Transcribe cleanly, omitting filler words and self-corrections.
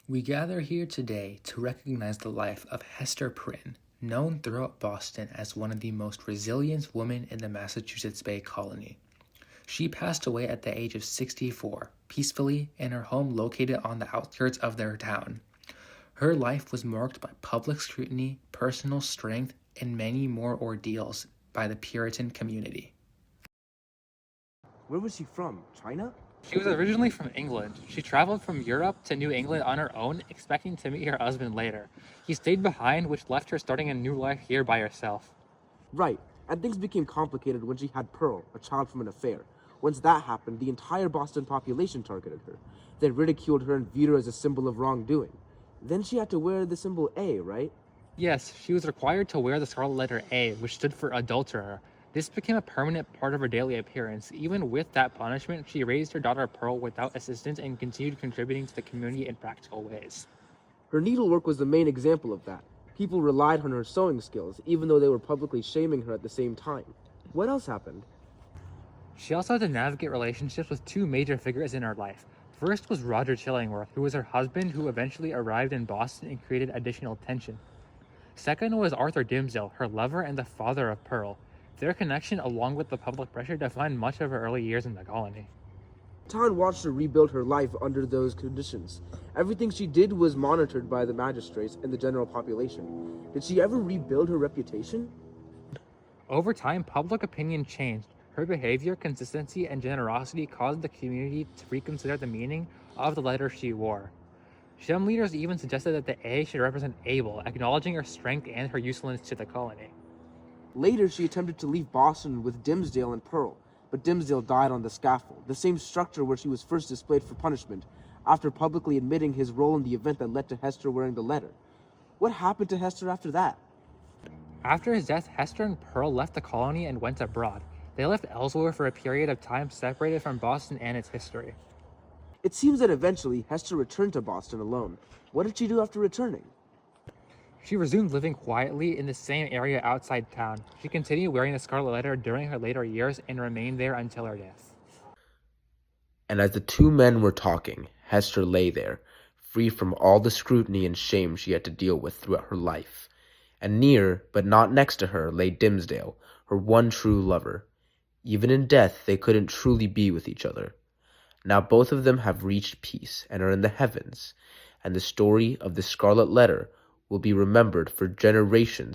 We gather here today to recognize the life of Hester Prynne, known throughout Boston as one of the most resilient women in the Massachusetts Bay Colony. She passed away at the age of 64, peacefully in her home located on the outskirts of their town. Her life was marked by public scrutiny, personal strength, and many more ordeals by the Puritan community. Where was she from? China? She was originally from England. She traveled from Europe to New England on her own, expecting to meet her husband later. He stayed behind, which left her starting a new life here by herself. Right, and things became complicated when she had Pearl, a child from an affair. Once that happened, the entire Boston population targeted her. They ridiculed her and viewed her as a symbol of wrongdoing. Then she had to wear the symbol A, right? Yes, she was required to wear the scarlet letter A, which stood for adulterer. This became a permanent part of her daily appearance. Even with that punishment, she raised her daughter Pearl without assistance and continued contributing to the community in practical ways. Her needlework was the main example of that. People relied on her sewing skills, even though they were publicly shaming her at the same time. What else happened? She also had to navigate relationships with two major figures in her life. First was Roger Chillingworth, who was her husband, who eventually arrived in Boston and created additional tension. Second was Arthur Dimsdale, her lover and the father of Pearl. Their connection, along with the public pressure, defined much of her early years in the colony. Town watched her rebuild her life under those conditions. Everything she did was monitored by the magistrates and the general population. Did she ever rebuild her reputation? Over time, public opinion changed. Her behavior, consistency, and generosity caused the community to reconsider the meaning of the letter she wore. Some leaders even suggested that the A should represent Abel, acknowledging her strength and her usefulness to the colony. Later, she attempted to leave Boston with Dimsdale and Pearl, but Dimsdale died on the scaffold, the same structure where she was first displayed for punishment, after publicly admitting his role in the event that led to Hester wearing the letter. What happened to Hester after that? After his death, Hester and Pearl left the colony and went abroad. They lived elsewhere for a period of time separated from Boston and its history. It seems that eventually Hester returned to Boston alone. What did she do after returning? She resumed living quietly in the same area outside town. She continued wearing the scarlet letter during her later years and remained there until her death. And as the two men were talking, Hester lay there, free from all the scrutiny and shame she had to deal with throughout her life. And near, but not next to her, lay Dimsdale, her one true lover. Even in death, they couldn't truly be with each other. Now both of them have reached peace and are in the heavens, and the story of the scarlet letter will be remembered for generations